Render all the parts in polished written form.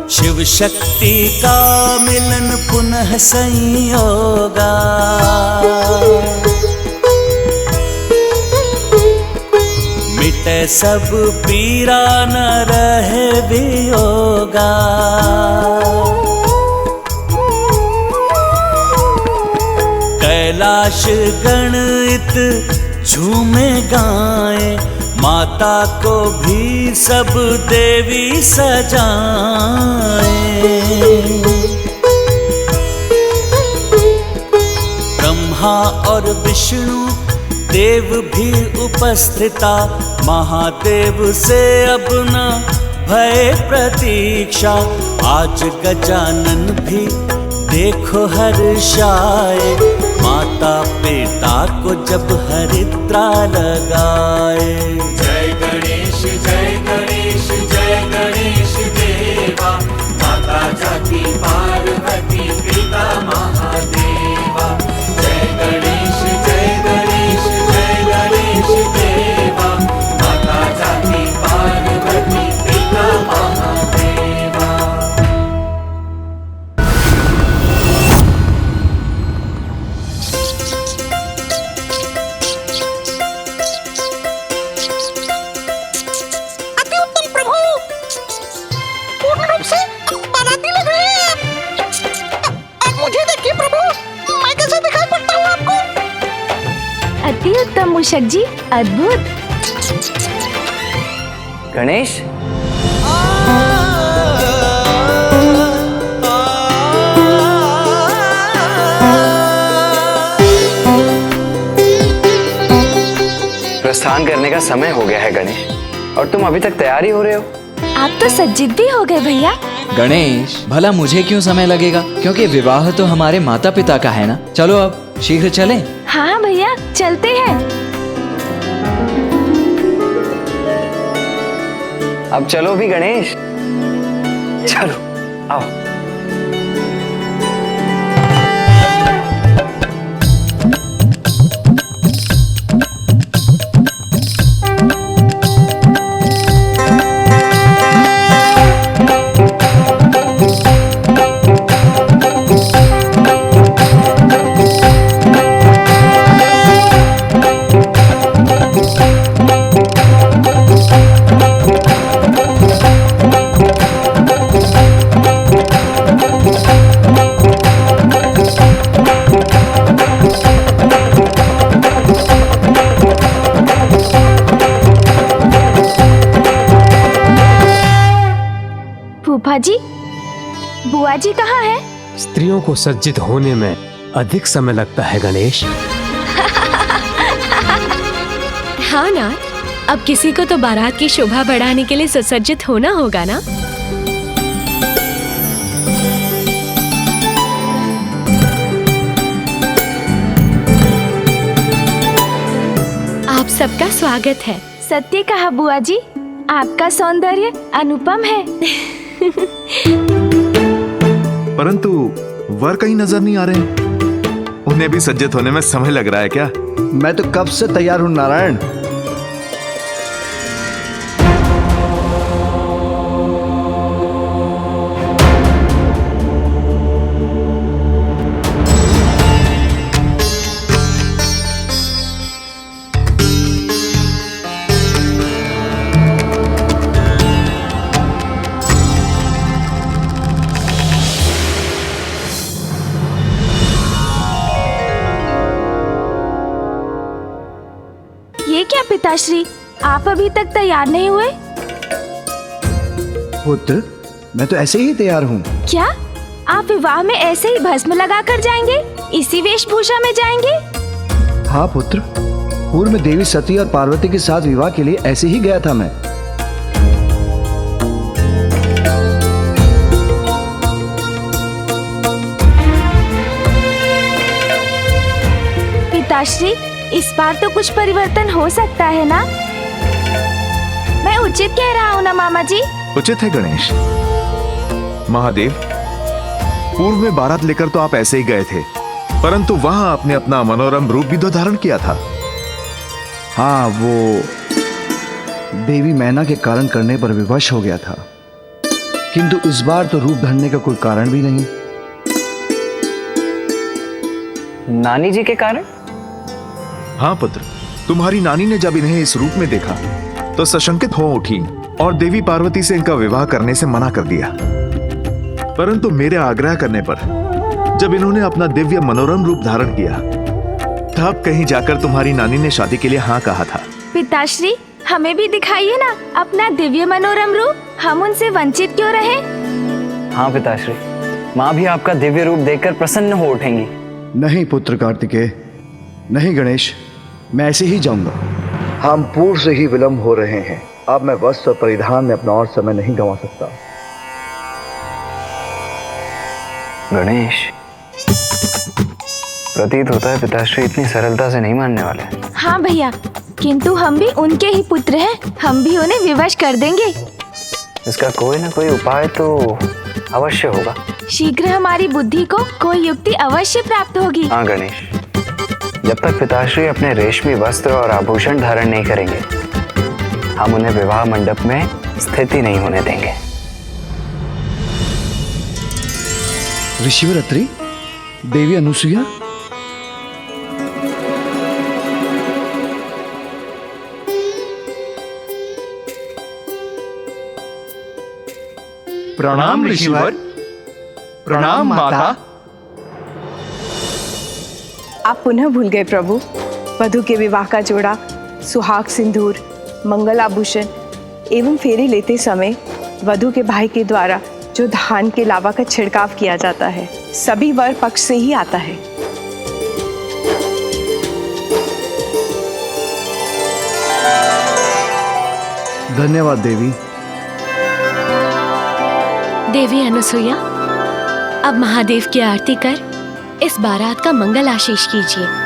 शिव शक्ति का मिलन पुनः संयोगा। मिटे सब पीरा न रहे वियोगा। कैलाश गणित झूमे गाए, माता को भी सब देवी सजाए। ब्रह्मा और विष्णु देव भी उपस्थिता, महादेव से अब न भय प्रतीक्षा। आज गजानन भी देखो हर्षाए, माता पिता को जब हरिद्रा लगाए। जय गणेश जय गणेश जय गणेश देवा, माता जाति पार्वती पिता महादेवा। जय गणेश जय गणेश जय गणेश देवा, माता जाति पार्वती पिता महादेवा। अति उत्तम मूषक जी, अद्भुत। गणेश, प्रस्थान करने का समय हो गया है गणेश, और तुम अभी तक तैयार ही हो रहे हो। आप तो सज्जित भी हो गए भैया। गणेश, भला मुझे क्यों समय लगेगा, क्योंकि विवाह तो हमारे माता पिता का है ना। चलो अब शीघ्र चलें। हाँ भैया, चलते हैं। अब चलो भी गणेश, चलो आओ। फूफा जी, बुआ जी कहाँ है? स्त्रियों को सज्जित होने में अधिक समय लगता है गणेश। हाँ ना, अब किसी को तो बारात की शोभा बढ़ाने के लिए सुसज्जित होना होगा ना। आप सबका स्वागत है। सत्य कहा बुआ जी, आपका सौंदर्य अनुपम है। परंतु वर कहीं नजर नहीं आ रहे। उन्हें भी सज्जित होने में समय लग रहा है क्या? मैं तो कब से तैयार हूं नारायण। ये क्या पिताश्री, आप अभी तक तैयार नहीं हुए? पुत्र, मैं तो ऐसे ही तैयार हूँ। क्या आप विवाह में ऐसे ही भस्म लगाकर जाएंगे? इसी वेशभूषा में जाएंगे? हाँ पुत्र, पूर्व में देवी सती और पार्वती के साथ विवाह के लिए ऐसे ही गया था मैं। पिताश्री, इस बार तो कुछ परिवर्तन हो सकता है ना? मैं उचित कह रहा हूँ ना मामा जी? उचित है गणेश। महादेव, पूर्व में बारात लेकर तो आप ऐसे ही गए थे, परंतु वहां आपने अपना मनोरम रूप भी तो धारण किया था। हाँ, वो देवी मैना के कारण करने पर विवश हो गया था। किंतु इस बार तो रूप धरने का कोई कारण भी नहीं। नानी जी के कारण? हाँ पुत्र, तुम्हारी नानी ने जब इन्हें इस रूप में देखा तो सशंकित हो उठी और देवी पार्वती से इनका विवाह करने से मना कर दिया। परंतु मेरे आग्रह करने पर जब इन्होंने अपना दिव्य मनोरम रूप धारण किया तब कहीं जाकर तुम्हारी नानी ने शादी के लिए हाँ कहा था। पिताश्री, हमें भी दिखाइए ना अपना दिव्य मनोरम रूप, हम उनसे वंचित क्यों रहे? हाँ पिताश्री, माँ भी आपका दिव्य रूप देखकर प्रसन्न हो उठेंगी। नहीं पुत्र कार्तिकेय, नहीं गणेश, मैं ऐसे ही जाऊंगा। हम पूर्व से ही विलंब हो रहे हैं, अब मैं वस्त्र परिधान में अपना और समय नहीं गंवा सकता। गणेश, प्रतीत होता है पिताश्री इतनी सरलता से नहीं मानने वाले। हाँ भैया, किंतु हम भी उनके ही पुत्र हैं, हम भी उन्हें विवश कर देंगे। इसका कोई ना कोई उपाय तो अवश्य होगा। शीघ्र हमारी बुद्धि को कोई युक्ति अवश्य प्राप्त होगी। हाँ गणेश, जब तक पिताश्री अपने रेशमी वस्त्र और आभूषण धारण नहीं करेंगे हम उन्हें विवाह मंडप में स्थिति नहीं होने देंगे। ऋषिवर अत्रि, देवी अनुसुईया, प्रणाम ऋषिवर। प्रणाम माता। आप पुनः भूल गए प्रभु। वधू के विवाह का जोड़ा, सुहाग सिंदूर, मंगल आभूषण एवं फेरे लेते समय वधू के भाई के द्वारा जो धान के लावा का छिड़काव किया जाता है सभी वर पक्ष से ही आता है। धन्यवाद देवी। देवी अनुसुईया, अब महादेव की आरती कर इस बारात का मंगल आशीष कीजिए।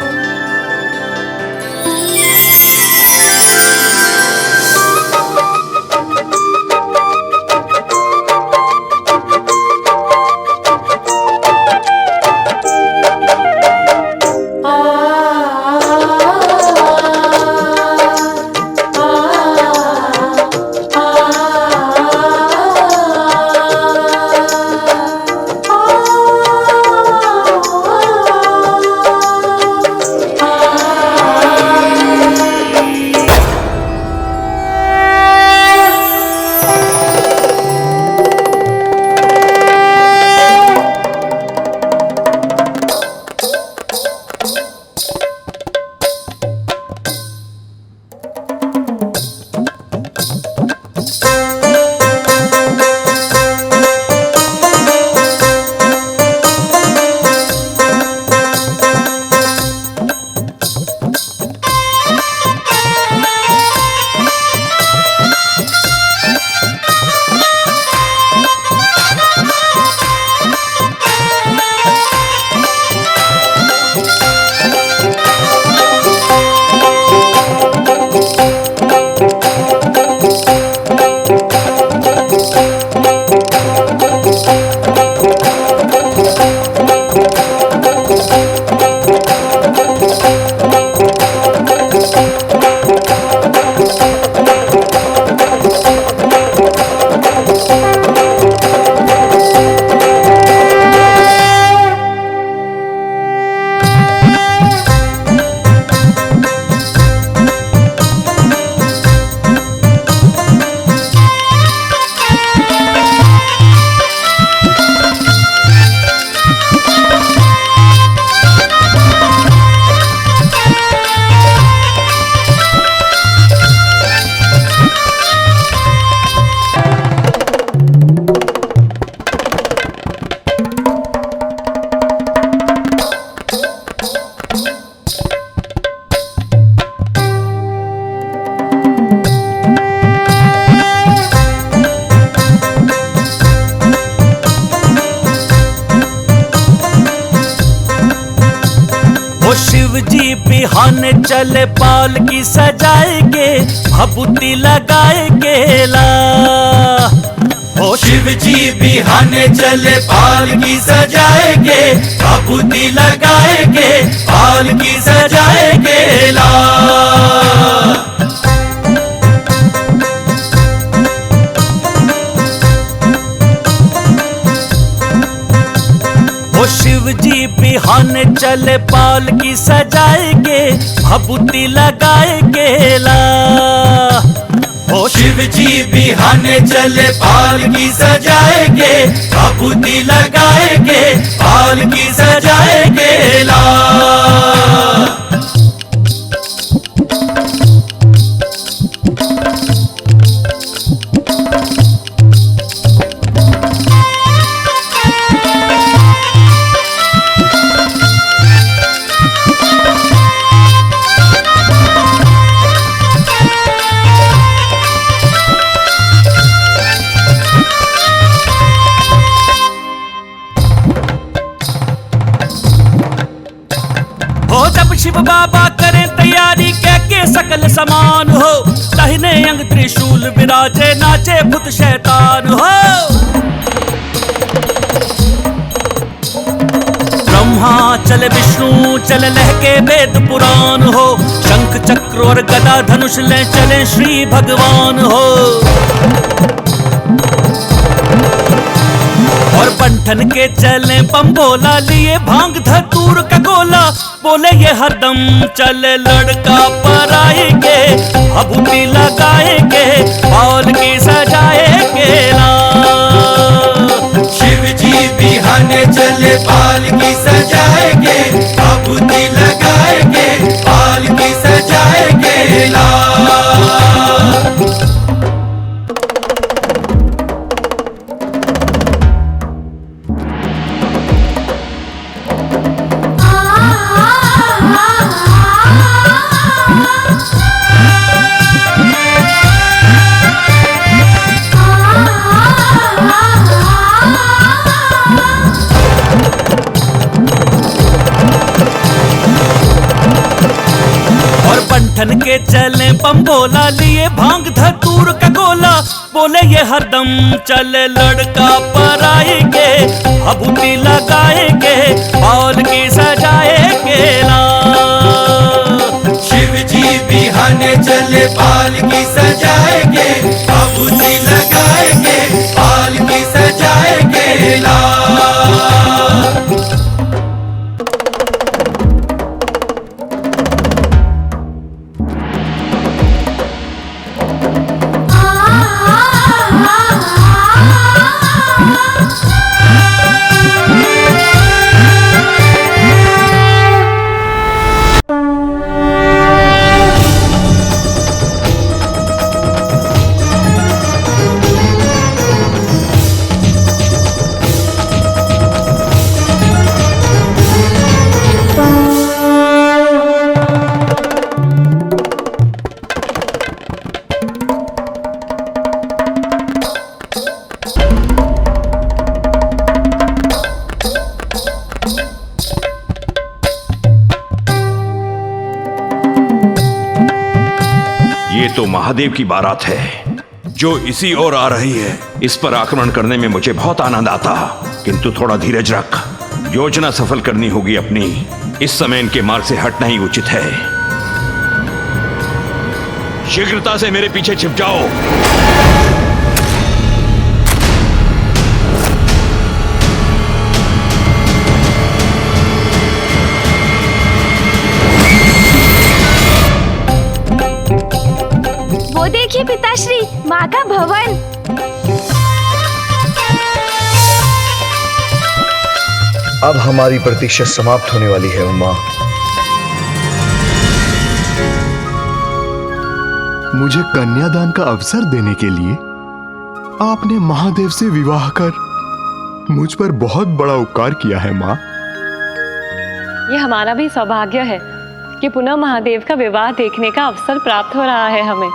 शिव जी बिहाने चले पालकी सजाएंगे, भभूति लगाएंगे ला। ओ शिव जी बिहाने चले पालकी सजाएंगे, भभूति लगाएंगे, पालकी सजाएंगे ला। शिव जी बिहाने चले पाल की सजाए के भभूति लगाए के ला। ओ शिव जी बिहाने चले पाल की सजाए के भभूति लगाए के पाल की सजाए के ला। शिव बाबा करें तैयारी कह के सकल समान हो, दाहिने अंग त्रिशूल विराजे नाचे भूत शैतान हो। ब्रह्मा चले विष्णु चले लहके वेद पुराण हो, शंख चक्र और गदा धनुष ले चले श्री भगवान हो। और बंठन के चले बम्बोला लिए भांग धतूर का गोला, बोले ये हरदम चले लड़का पराएंगे भभूति लगाएंगे पाल की सजाएंगे ला। शिव जी बिहाने चले पाल की सजाएंगे भभूति लगाएंगे पाल की सजाएंगे ला। बंठन के चले बम्बोला लिए भांग धतूर का गोला, बोले ये हरदम चले लड़का पराएंगे भभूति लगाएंगे पाल की सजाएंगे ला। शिव जी बिहाने चले पाल की सजाएंगे भभूति लगाएंगे पाल की सजाएंगे ला। तो महादेव की बारात है जो इसी ओर आ रही है। इस पर आक्रमण करने में मुझे बहुत आनंद आता, किंतु थोड़ा धीरज रख। योजना सफल करनी होगी अपनी। इस समय इनके मार्ग से हटना ही उचित है। शीघ्रता से मेरे पीछे छिप जाओ। देखिए पिताश्री, माँ का भवन। अब हमारी प्रतीक्षा समाप्त होने वाली है उमा। मुझे कन्यादान का अवसर देने के लिए आपने महादेव से विवाह कर मुझ पर बहुत बड़ा उपकार किया है माँ। ये हमारा भी सौभाग्य है कि पुनः महादेव का विवाह देखने का अवसर प्राप्त हो रहा है हमें।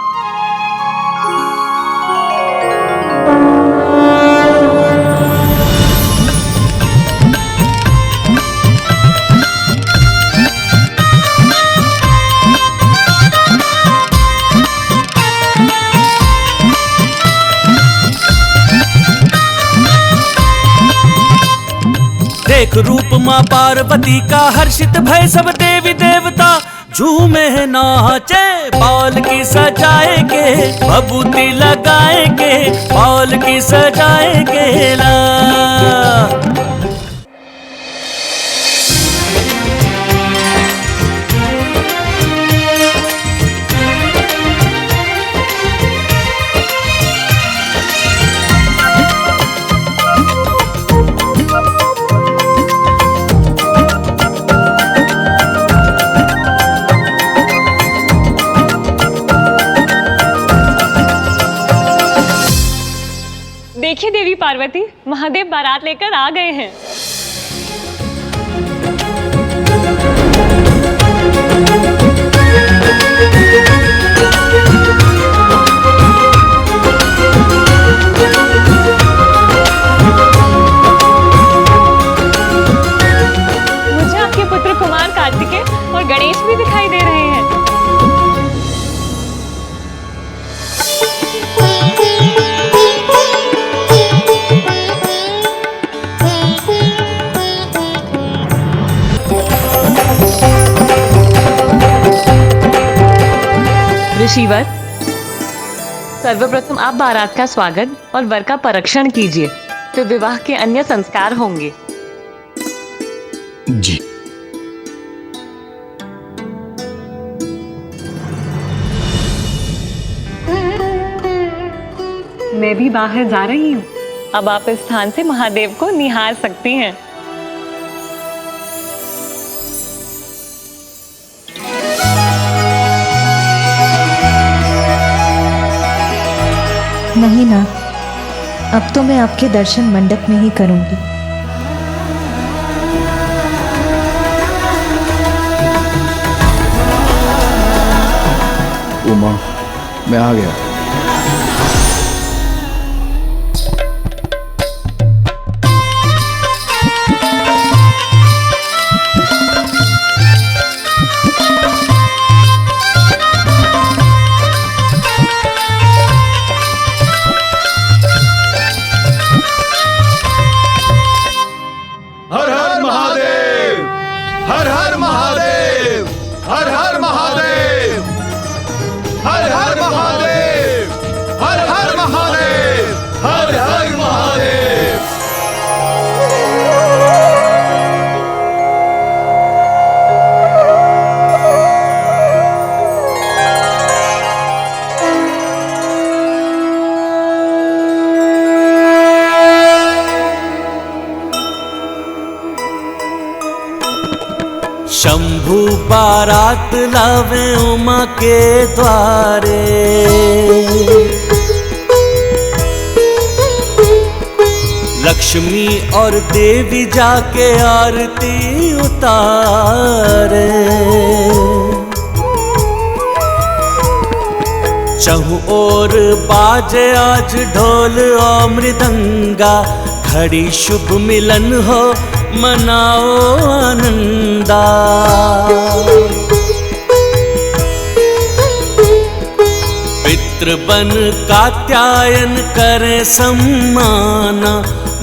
देख रूप माँ पार्वती का हर्षित भय सब देवी देवता झूमे नाचे पाल की सजाए के भभूति लगाए के पाल की सजाए के ला। देखिए देवी पार्वती, महादेव बारात लेकर आ गए हैं। मुझे आपके पुत्र कुमार कार्तिकेय और गणेश भी दिखाई दे रहे हैं। ऋषिवर, सर्वप्रथम आप बारात का स्वागत और वर का परीक्षण कीजिए, फिर विवाह के अन्य संस्कार होंगे। जी। मैं भी बाहर जा रही हूँ। अब आप इस स्थान से महादेव को निहार सकती हैं। नहीं ना, अब तो मैं आपके दर्शन मंडप में ही करूंगी। उमा, मैं आ गया। हर हर महादेव, हर हर महादेव, हर हर महादेव, हर हर महादेव, हर हर महादेव, हर हर महादेव। शंभू बारात लावे उमा के द्वारे, लक्ष्मी और देवी जाके आरती उतारे। चहु और बाजे आज ढोल और मृदंगा, घड़ी शुभ मिलन हो मनाओ आनंदा। पितृबन कात्यायन करे सम्माना,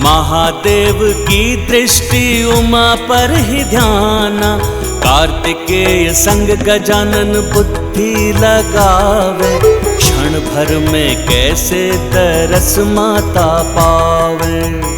महादेव की दृष्टि उमा पर ही ध्याना। कार्तिकेय संग गजानन बुद्धि लगावे, क्षण भर में कैसे तरस माता पावे।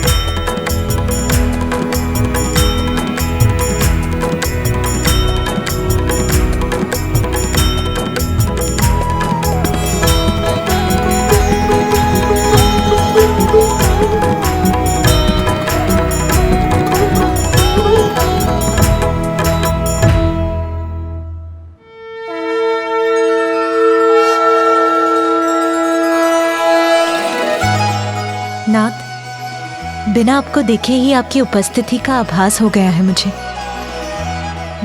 नाथ, बिना आपको देखे ही आपकी उपस्थिति का आभास हो गया है मुझे।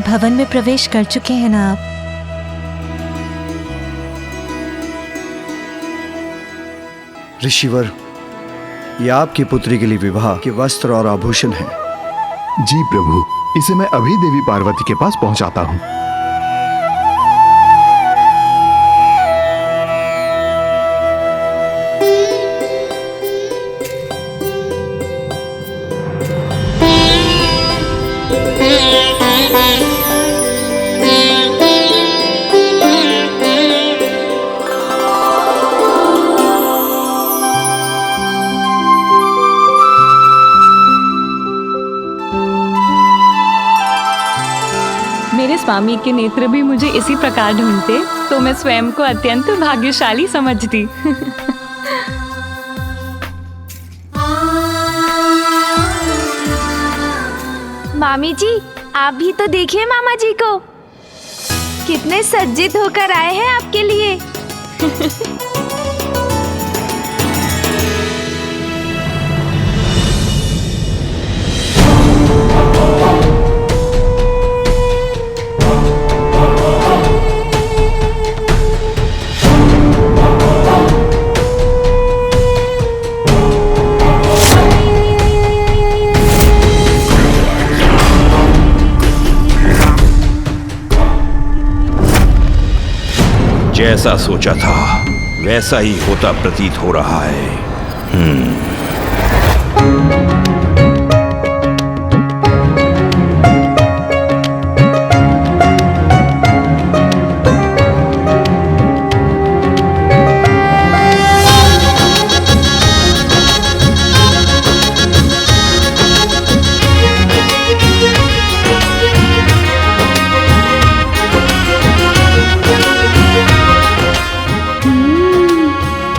भवन में प्रवेश कर चुके हैं ना आप? ऋषिवर, ये आपकी पुत्री के लिए विवाह के वस्त्र और आभूषण हैं। जी प्रभु, इसे मैं अभी देवी पार्वती के पास पहुंचाता हूँ। मेरे स्वामी के नेत्र भी मुझे इसी प्रकार ढूंढते तो मैं स्वयं को अत्यंत भाग्यशाली समझती। मामी जी, आप भी तो देखिए मामा जी को, कितने सज्जित होकर आए हैं आपके लिए। जैसा सोचा था वैसा ही होता प्रतीत हो रहा है।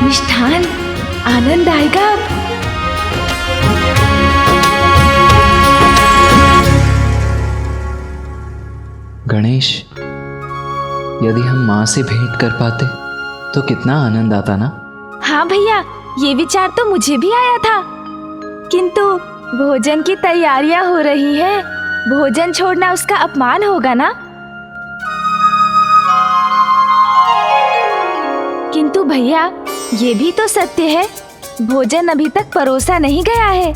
मिष्ठान, आनंद आएगा अब। गणेश, यदि हम माँ से भेंट कर पाते तो कितना आनंद आता ना। हाँ भैया, ये विचार तो मुझे भी आया था, किंतु भोजन की तैयारियां हो रही है, भोजन छोड़ना उसका अपमान होगा ना। किंतु भैया, ये भी तो सत्य है, भोजन अभी तक परोसा नहीं गया है।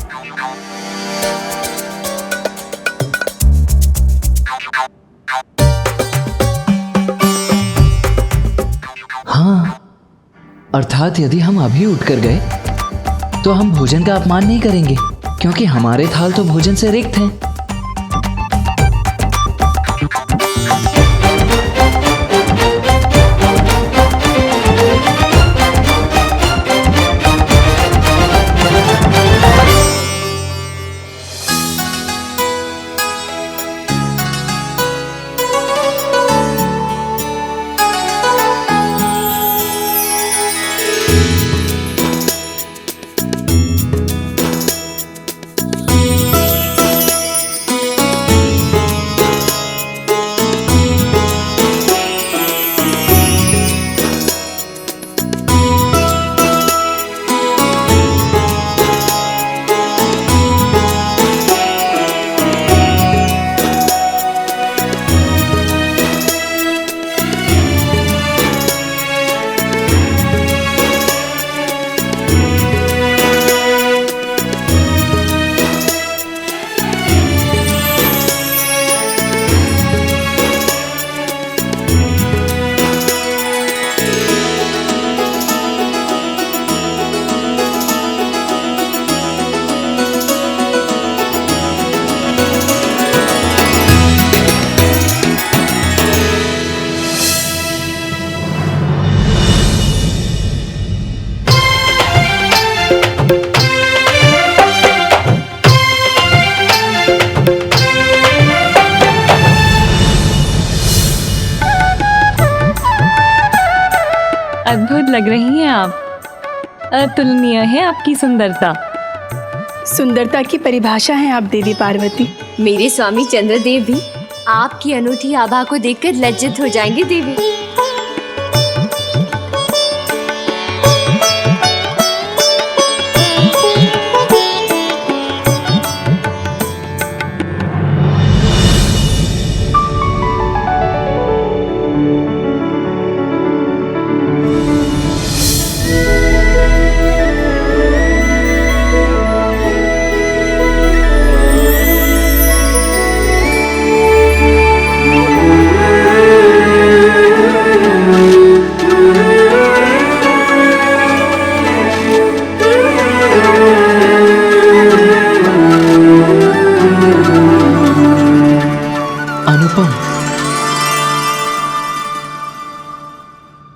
हाँ, अर्थात यदि हम अभी उठकर गए तो हम भोजन का अपमान नहीं करेंगे, क्योंकि हमारे थाल तो भोजन से रिक्त हैं। अद्भुत लग रही हैं आप, अतुलनीय है आपकी सुंदरता। सुंदरता की परिभाषा है आप देवी पार्वती। मेरे स्वामी चंद्रदेव भी आपकी अनूठी आभा को देखकर लज्जित हो जाएंगे देवी।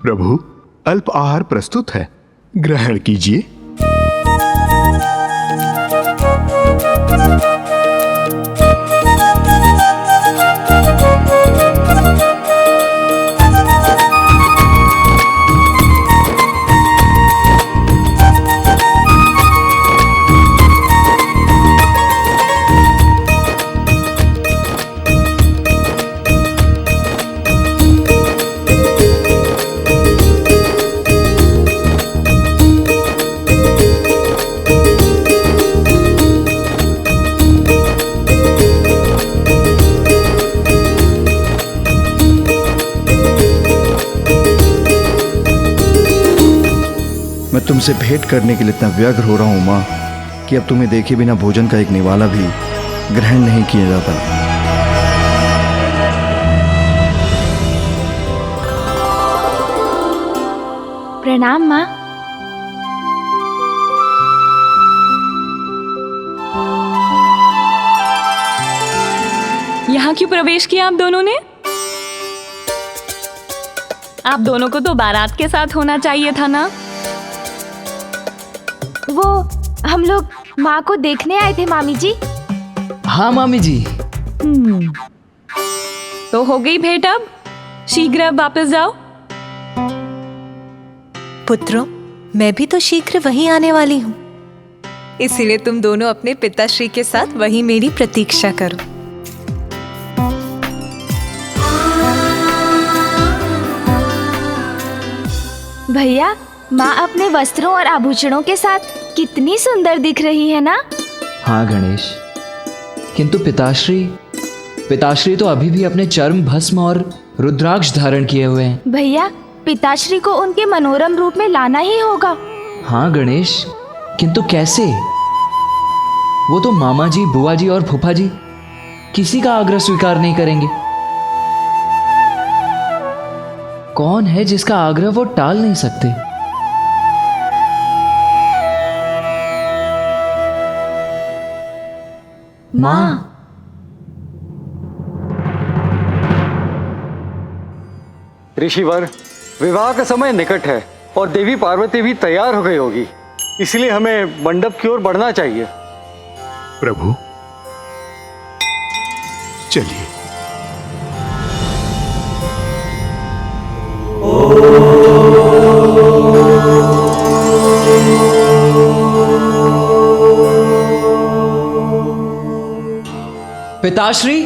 प्रभु, अल्प आहार प्रस्तुत है, ग्रहण कीजिए। मैं तुमसे भेंट करने के लिए इतना व्यग्र हो रहा हूं माँ कि अब तुम्हें देखे बिना भोजन का एक निवाला भी ग्रहण नहीं किया जाता। प्रणाम माँ। यहाँ क्यों प्रवेश किया आप दोनों ने? आप दोनों को तो बारात के साथ होना चाहिए था ना। वो हम लोग माँ को देखने आए थे मामी जी। हाँ मामी जी। तो हो गई भेंट, अब शीघ्र अब वापस जाओ। पुत्रों, मैं भी तो शीघ्र वहीं आने वाली हूँ, इसीलिए तुम दोनों अपने पिताश्री के साथ वहीं मेरी प्रतीक्षा करो। भैया, माँ अपने वस्त्रों और आभूषणों के साथ कितनी सुंदर दिख रही है ना। हाँ गणेश, किंतु पिताश्री तो अभी भी अपने चर्म भस्म और रुद्राक्ष धारण किए हुए हैं। भैया, पिताश्री को उनके मनोरम रूप में लाना ही होगा। हाँ गणेश, किंतु कैसे? वो तो मामा जी, बुआ जी और फूफा जी किसी का आग्रह स्वीकार नहीं करेंगे। कौन है जिसका आग्रह वो टाल नहीं सकते? माँ। ऋषिवर, विवाह का समय निकट है और देवी पार्वती भी तैयार हो गई होगी, इसलिए हमें मंडप की ओर बढ़ना चाहिए। प्रभु चलिए। पिताश्री,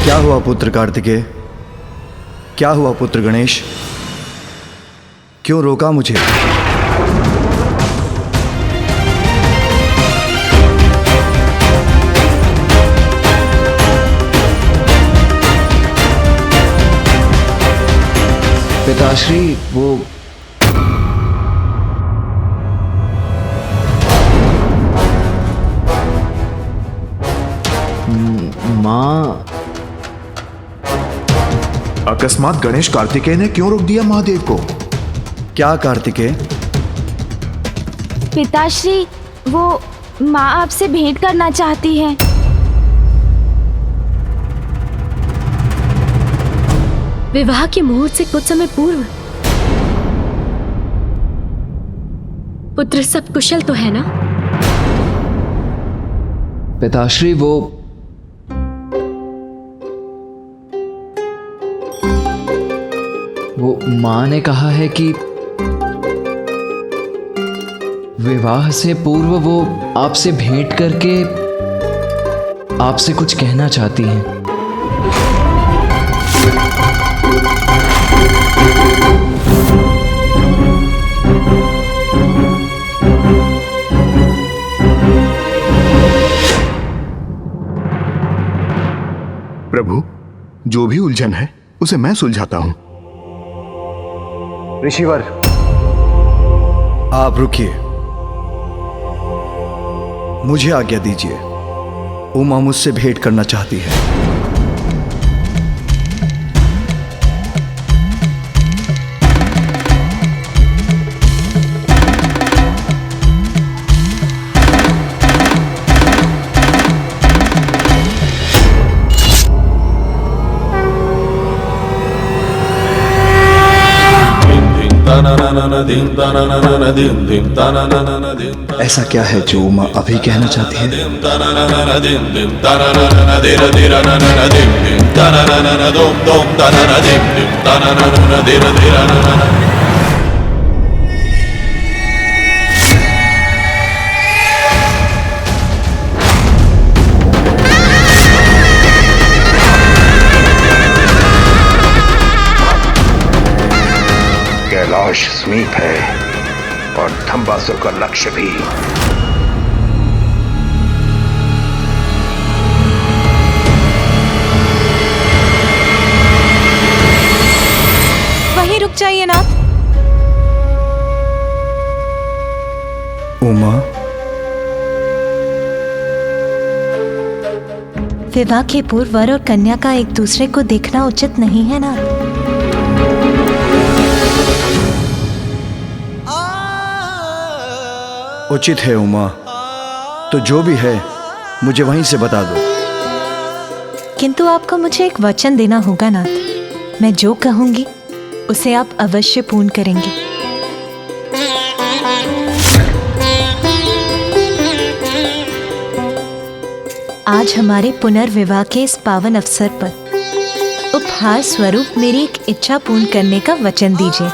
क्या हुआ पुत्र कार्तिकेय? क्या हुआ पुत्र गणेश? क्यों रोका मुझे? पिताश्री, वो माँ। अकस्मात गणेश कार्तिकेय ने क्यों रोक दिया महादेव को? क्या कार्तिकेय? पिताश्री, वो माँ आपसे भेंट करना चाहती है। विवाह के मुहूर्त से कुछ समय पूर्व। पुत्र सब कुशल तो है ना? पिताश्री, वो माँ ने कहा है कि विवाह से पूर्व वो आपसे भेंट करके आपसे कुछ कहना चाहती हैं। प्रभु, जो भी उलझन है उसे मैं सुलझाता हूं। ऋषिवर, आप रुकिए, मुझे आज्ञा दीजिए। उमा मुझसे भेंट करना चाहती है। ऐसा क्या है जो उमा अभी कहना चाहती है? कैलाश समीप है और थंबासुर का लक्ष्य भी। विवाह के पूर्व वर और कन्या का एक दूसरे को देखना उचित नहीं है ना। उचित है उमा, तो जो भी है मुझे वहीं से बता दो। किंतु आपको मुझे एक वचन देना होगा नाथ। मैं जो कहूंगी उसे आप अवश्य पूर्ण करेंगे। आज हमारे पुनर्विवाह के इस पावन अवसर पर उपहार स्वरूप मेरी एक इच्छा पूर्ण करने का वचन दीजिए।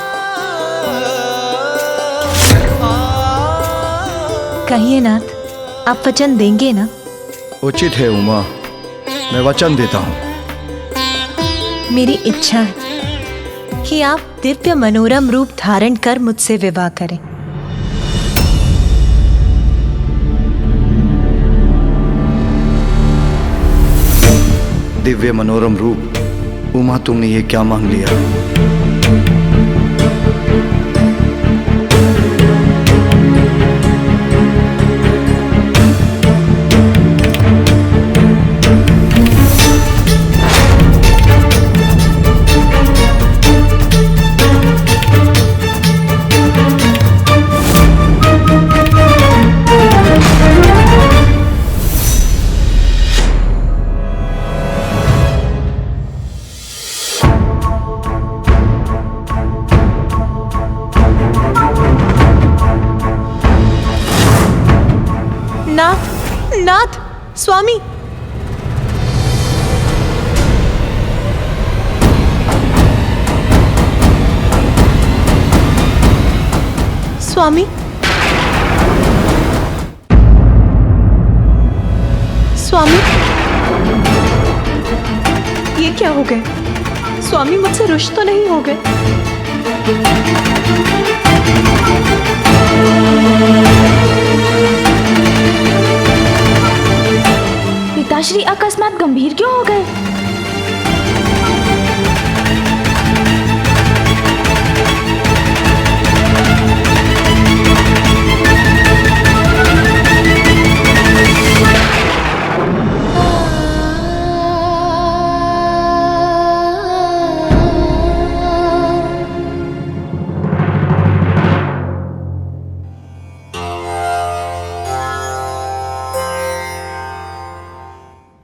कहिए नाथ, आप वचन देंगे ना? उचित है उमा, मैं वचन देता हूँ। मेरी इच्छा है कि आप दिव्य मनोरम रूप धारण कर मुझसे विवाह करें। दिव्य मनोरम रूप? उमा, तुमने ये क्या मांग लिया? नाथ, स्वामी, स्वामी, स्वामी, ये क्या हो गए? स्वामी मुझसे रुष्ट तो नहीं हो गए? पिताश्री अकस्मात गंभीर क्यों हो गए?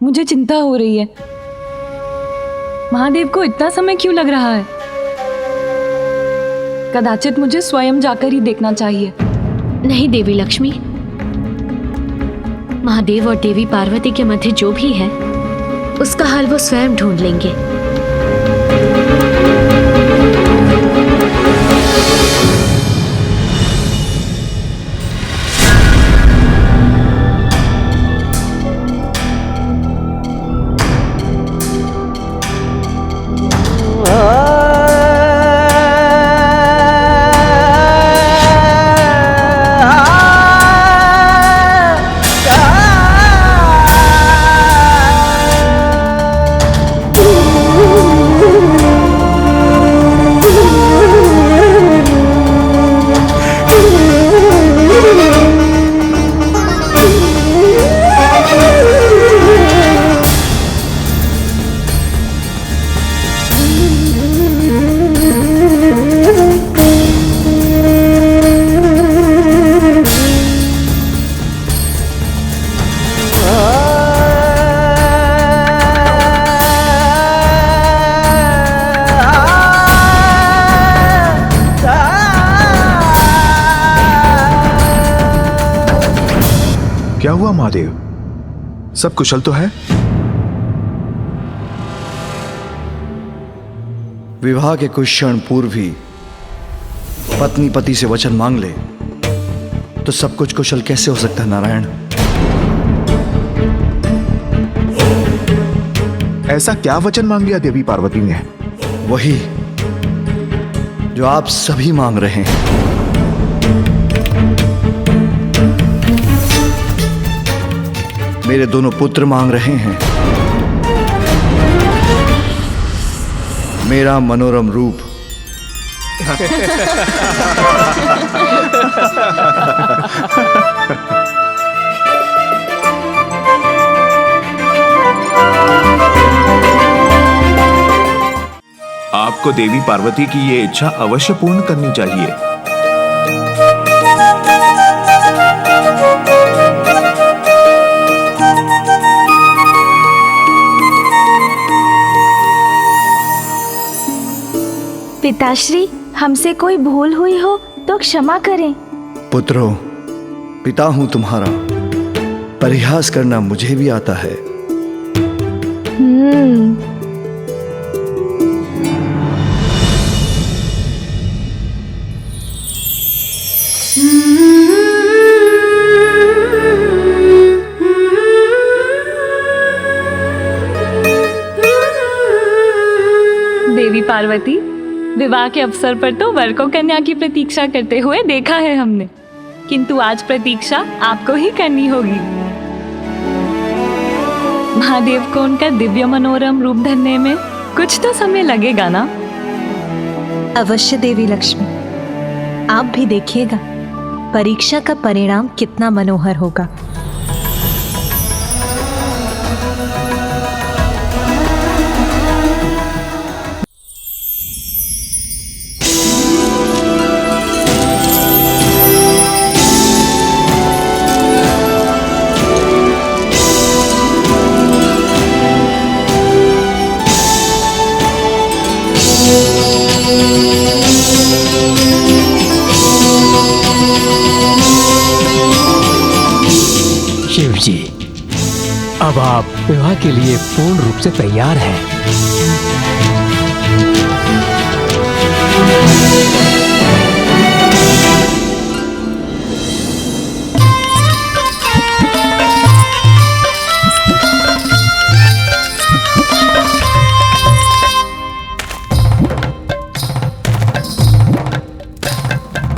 मुझे चिंता हो रही है। महादेव को इतना समय क्यों लग रहा है? कदाचित मुझे स्वयं जाकर ही देखना चाहिए। नहीं देवी लक्ष्मी, महादेव और देवी पार्वती के मध्य जो भी है उसका हल वो स्वयं ढूंढ लेंगे। क्या हुआ महादेव? सब कुशल तो है? विवाह के कुछ क्षण पूर्व ही पत्नी पति से वचन मांग ले तो सब कुछ कुशल कैसे हो सकता है नारायण? ऐसा क्या वचन मांग लिया देवी पार्वती ने? वही जो आप सभी मांग रहे हैं। मेरे दोनों पुत्र मांग रहे हैं मेरा मनोरम रूप। आपको देवी पार्वती की ये इच्छा अवश्य पूर्ण करनी चाहिए। पिताश्री, हमसे कोई भूल हुई हो तो क्षमा करें। पुत्रों, पिता हूं तुम्हारा, परिहास करना मुझे भी आता है। देवी पार्वती, विवाह के अवसर पर तो वर को कन्या की प्रतीक्षा करते हुए देखा है हमने, किंतु आज प्रतीक्षा आपको ही करनी होगी। महादेव को उनका दिव्य मनोरम रूप धरने में कुछ तो समय लगेगा ना? अवश्य देवी लक्ष्मी, आप भी देखिएगा परीक्षा का परिणाम कितना मनोहर होगा। शिव जी, अब आप विवाह के लिए पूर्ण रूप से तैयार हैं।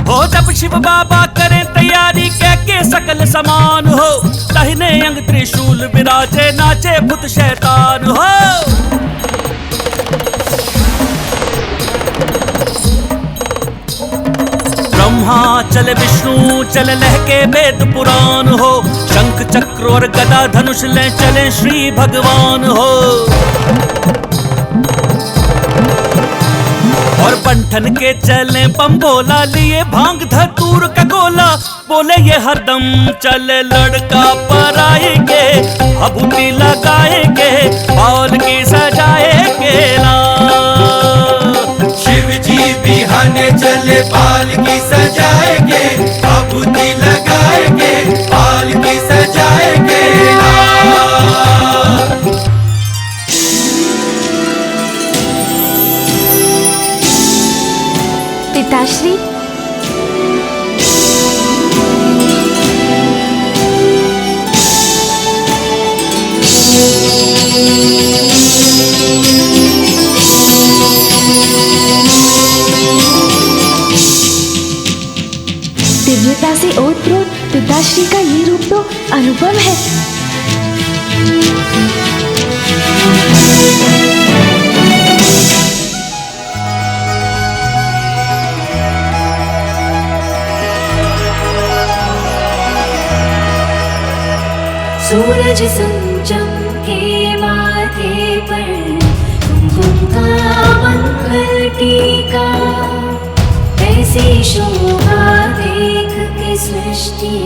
हो जब शिव बाबा करें तैयारी कह के सकल समान हो, दाहिने अंग त्रिशूल विराजे नाचे भूत शैतान हो। ब्रह्मा चले विष्णु चले लहके वेद पुराण हो, शंख चक्र और गदा धनुष ले चले श्री भगवान हो। और बंठन के चले बम्बोला लिए भांग धतूर का गोला, बोले ये हरदम चले लड़का पराएंगे, भभूति लगाएंगे, बाल की सजाएंगे ना। शिव जी बिहाने चले बाल की सजाएंगे, भभूति लगाएंगे, बाल की सजाएंगे ना। पिताश्री, दिव्यता से ओतप्रोत पिताश्री का ये रूप तो अनुपम है। सूरज चमके माथे पर कुमकुम का मंगल टीका, ऐसी शोभा देख के सृष्टि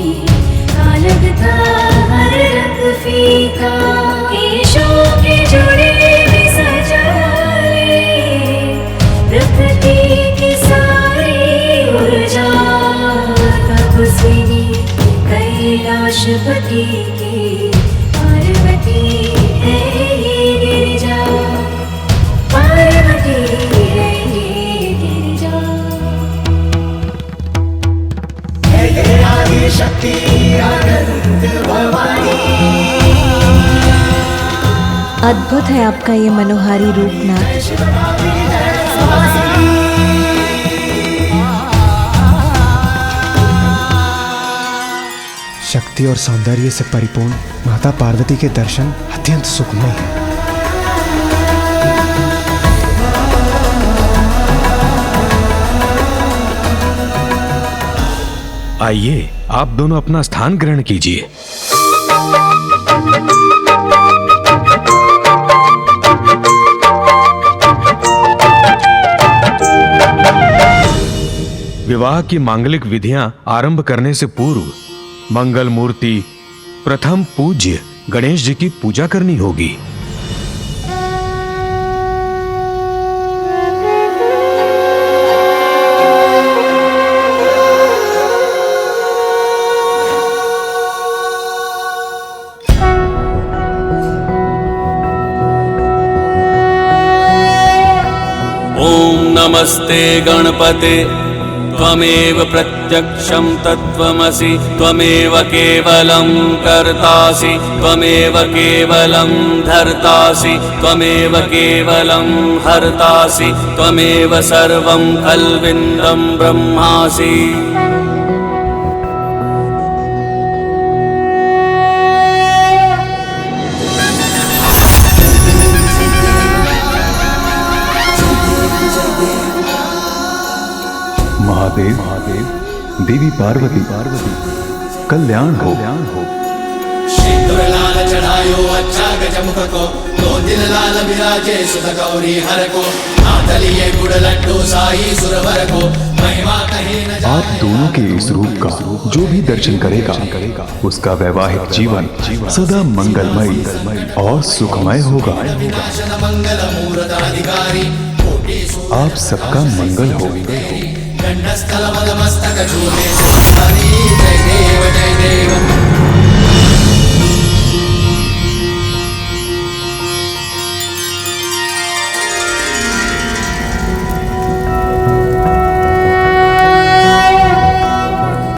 का लगता हर रंग फीका। केशों के जुड़े भी सजाए प्रकृति की सारी ऊर्जा, तपस्विनी कैलाशपति की पार्वती है ये गिरिजा, पार्वती है ये गिरिजा। जय आदि शक्ति अनंत भवानी। अद्भुत है आपका ये मनोहारी रूप नाथ। शक्ति और सौंदर्य से परिपूर्ण माता पार्वती के दर्शन अत्यंत सुखमय हैं। आइए, आप दोनों अपना स्थान ग्रहण कीजिए। विवाह की मांगलिक विधियां आरंभ करने से पूर्व मंगल मूर्ति प्रथम पूज्य गणेश जी की पूजा करनी होगी। ओम नमस्ते गणपते त्वमेव प्रत्यक्षं तत्त्वमसि त्वमेव केवलं कर्तासि त्वमेव केवलं धर्तासि त्वमेव केवलं हर्तासि त्वमेव सर्वं खल्विन्दं ब्रह्मासि। महादेव देवी पार्वती कल्याण हो। सिंदूर लाल चढ़ायो अच्छा गजमुख को, दो दिल लाल विराजे सुध गौरी हर को, हाथ लिए गुड़ लड्डू साई सुरवर को, महिमा कहीं न जाए। आप दोनों के इस रूप का जो भी दर्शन करेगा उसका वैवाहिक जीवन सदा मंगलमय और सुखमय होगा। मंगल मूर्त अधिकारी आप सबका मंगल हो। गंडस्थल मस्तक झूले हरि जय देव जय देव।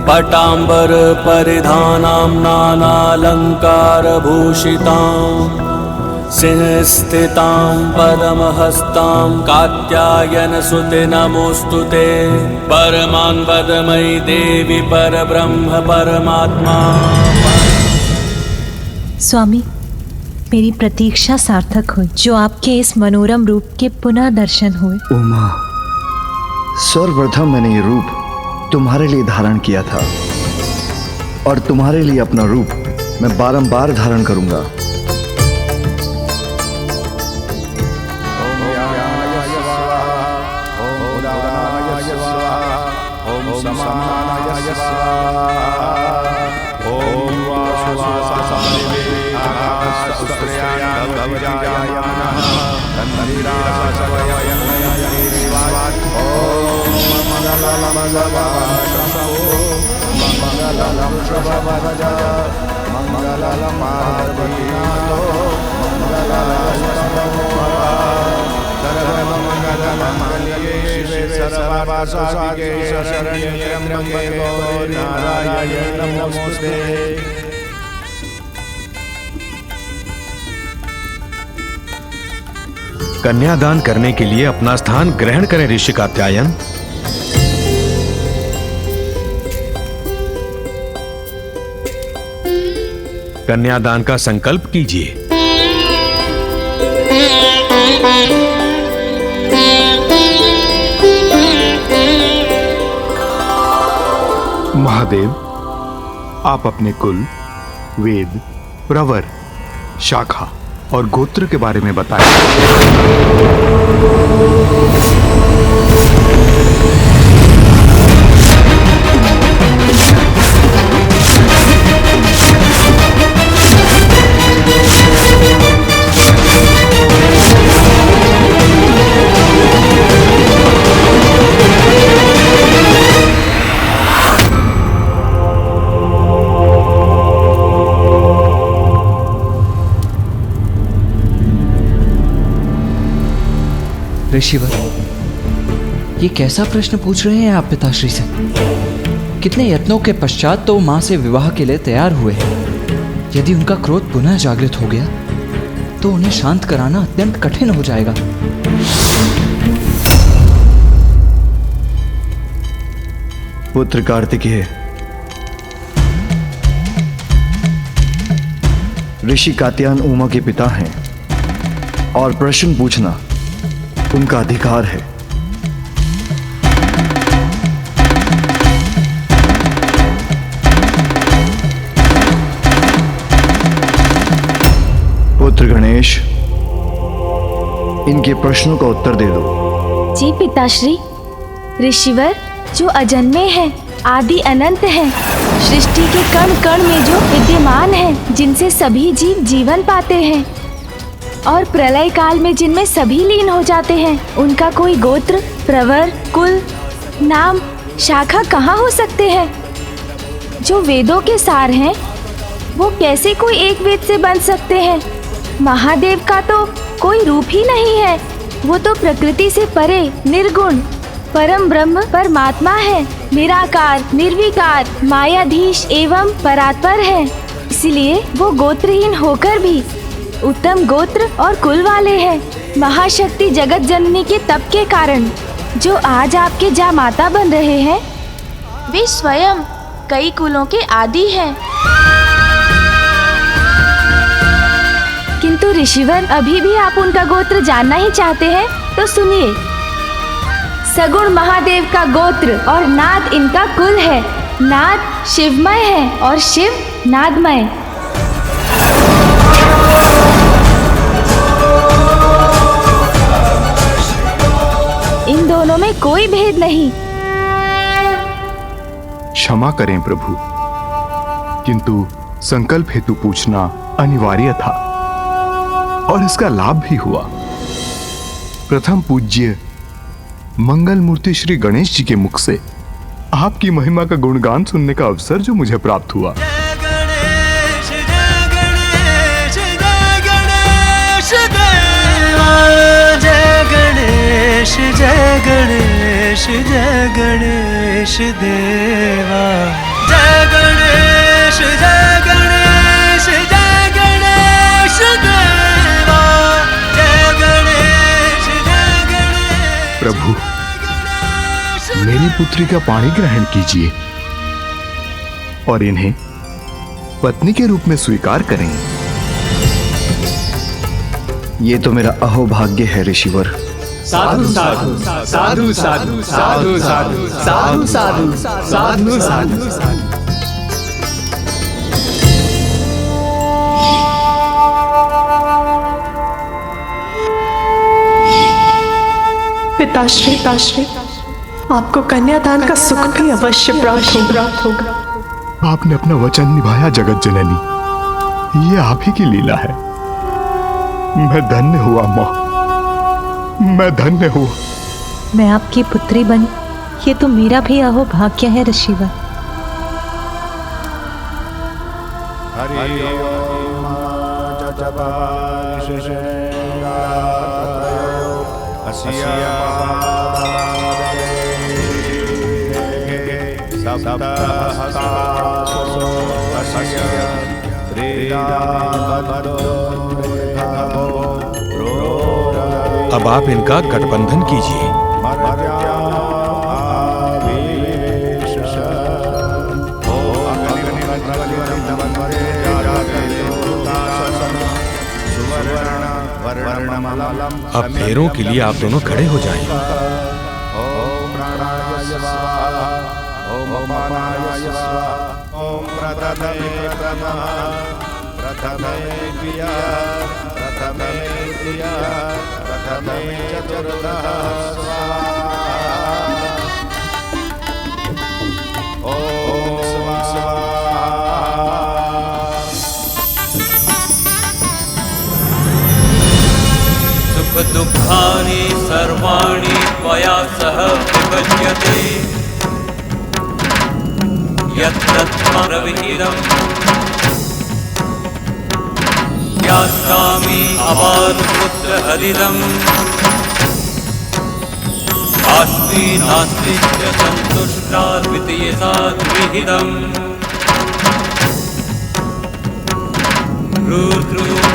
पटांबर परिधानां नानालंकार भूषितां सिंहस्थितां पद्महस्तां कात्यायन सुते नमोस्तुते। परमान्वदमयी देवी परब्रह्म परमात्मा। स्वामी, मेरी प्रतीक्षा सार्थक हुई जो आपके इस मनोरम रूप के पुनः दर्शन हुए। उमा, सर्वप्रथम मैंने ये रूप तुम्हारे लिए धारण किया था और तुम्हारे लिए अपना रूप मैं बारंबार धारण करूंगा। कन्यादान करने के लिए अपना स्थान ग्रहण करें ऋषि कात्यायन। कन्यादान का संकल्प कीजिए। महादेव, आप अपने कुल, वेद, प्रवर, शाखा और गोत्र के बारे में बताएं। ऋषिवर, ये कैसा प्रश्न पूछ रहे हैं आप पिताश्री से? कितने यत्नों के पश्चात तो मां से विवाह के लिए तैयार हुए हैं। यदि उनका क्रोध पुनः जागृत हो गया तो उन्हें शांत कराना अत्यंत कठिन हो जाएगा। पुत्र कार्तिकेय, ऋषि कात्यायन उमा के पिता हैं और प्रश्न पूछना उनका अधिकार है। पुत्र गणेश, इनके प्रश्नों का उत्तर दे दो। जी पिताश्री। ऋषिवर, जो अजन्मे हैं, आदि अनंत हैं, सृष्टि के कण कण में जो विद्यमान हैं, जिनसे सभी जीव जीवन पाते हैं और प्रलय काल में जिनमें सभी लीन हो जाते हैं, उनका कोई गोत्र, प्रवर, कुल, नाम, शाखा कहाँ हो सकते हैं? जो वेदों के सार हैं, वो कैसे कोई एक वेद से बन सकते हैं? महादेव का तो कोई रूप ही नहीं है, वो तो प्रकृति से परे, निर्गुण, परम ब्रह्म परमात्मा है, निराकार, निर्विकार, मायाधीश एवं परात्पर है। इसलिए वो गोत्रहीन होकर भी उत्तम गोत्र और कुल वाले हैं। महाशक्ति जगत जननी के तप के कारण जो आज आपके जामाता बन रहे हैं, वे स्वयं कई कुलों के आदि हैं। किंतु ऋषिवर, अभी भी आप उनका गोत्र जानना ही चाहते हैं, तो सुनिए। सगुण महादेव का गोत्र और नाद इनका कुल है। नाद शिवमय है और शिव नादमय। इन दोनों में कोई भेद नहीं। क्षमा करें प्रभु, किंतु संकल्प हेतु पूछना अनिवार्य था और इसका लाभ भी हुआ। प्रथम पूज्य मंगल मूर्ति श्री गणेश जी के मुख से आपकी महिमा का गुणगान सुनने का अवसर जो मुझे प्राप्त हुआ। जय गणेश देवा, जय गणेश, जय गणेश, जय गणेश देवा, जय गणेश, जय गणेश, जय गणेश देवा, जय गणेश, जय गणेश। प्रभु, मेरी पुत्री का पाणी ग्रहण कीजिए और इन्हें पत्नी के रूप में स्वीकार करें। ये तो मेरा अहोभाग्य है ऋषिवर। साधु साधु साधु साधु साधु साधु साधु साधु साधु साधु साधु। पिताश्री, आपको कन्यादान का सुख भी अवश्य प्राप्त होगा। आपने अपना वचन निभाया जगत जननी, ये आप ही की लीला है। मैं धन्य हुआ माँ, मैं धन्य हुआ। मैं आपकी पुत्री बनी, ये तो मेरा भी अहोभाग्य है ऋषिवर। अब आप इनका गठबंधन कीजिए। अब फेरों के लिए आप दोनों खड़े हो जाएं। ओम प्राणाय स्वाहा, ओम अपानाय स्वाहा, ओम प्रथमे प्रथमः, प्रथमे द्वितीया, प्रथमे तृतीया, प्रथमे चतुर्थः स्वाहा। ओम स्वाहा। सुख दुःखानि सर्वाणि त्वया सह विभज्यते, यत्तत्प्रविहितम् यास्यामि अपारपुत्र हरिदम्, अस्मि नास्ति च सन्तुष्टा द्वितीयसा गृहीतम्।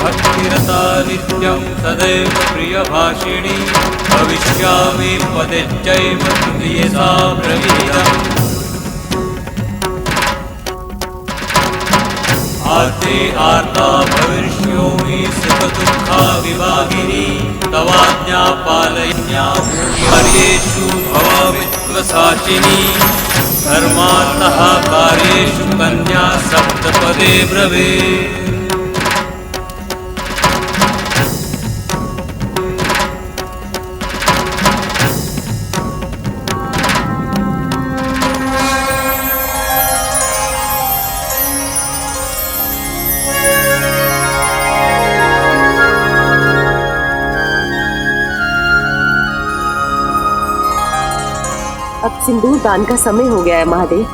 भक्तिरता नित्यं सदैव प्रियभाषिणी, भविष्यामि पदेच्चैव तृतीयसा प्रविहितम्। आर्ते आर्ता भविष्योमि सुखदुःखा विभागिनी, तवाज्ञा पालयन्या कार्येषु भवामि त्वसाचिनी। धर्मार्थः कार्येषु कन्या सप्तपदे ब्रवीत्। सिंदूर दान का समय हो गया है महादेव।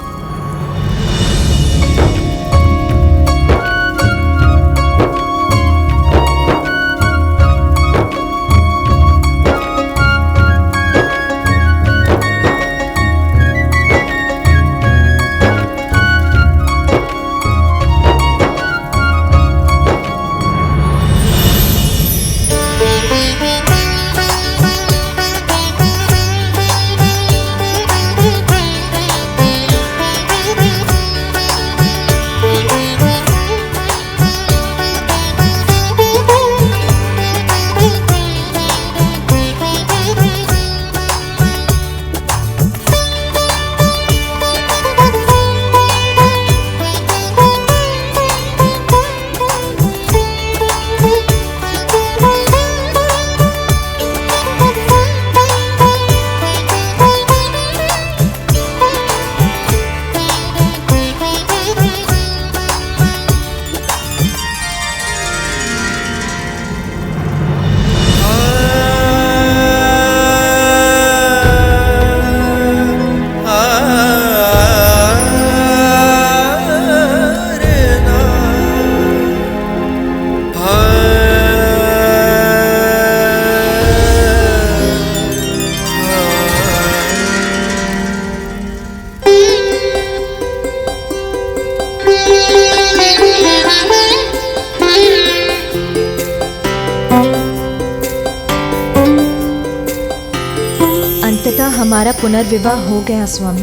हमारा पुनर्विवाह हो गया स्वामी।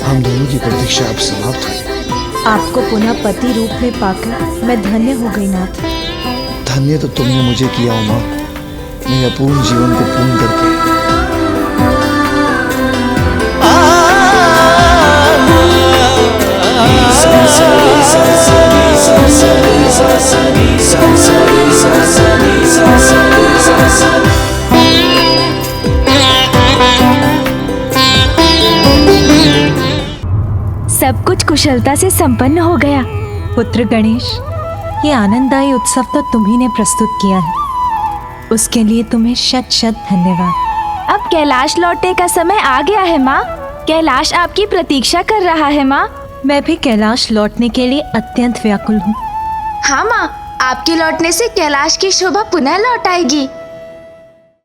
हम दोनों की प्रतीक्षा अब समाप्त हुई। आपको पुनः पति रूप में पाकर मैं धन्य हो गई नाथ। धन्य तो तुमने मुझे किया उमा, मेरे अपूर्ण जीवन को पूर्ण करके। सब कुछ कुशलता से संपन्न हो गया। पुत्र गणेश, ये आनंददायी उत्सव तो तुम्ही ने प्रस्तुत किया है, उसके लिए तुम्हें शत शत धन्यवाद। अब कैलाश लौटने का समय आ गया है माँ। कैलाश आपकी प्रतीक्षा कर रहा है माँ। मैं भी कैलाश लौटने के लिए अत्यंत व्याकुल हूँ। हाँ माँ, आपके लौटने से कैलाश की शोभा पुनः लौट आएगी।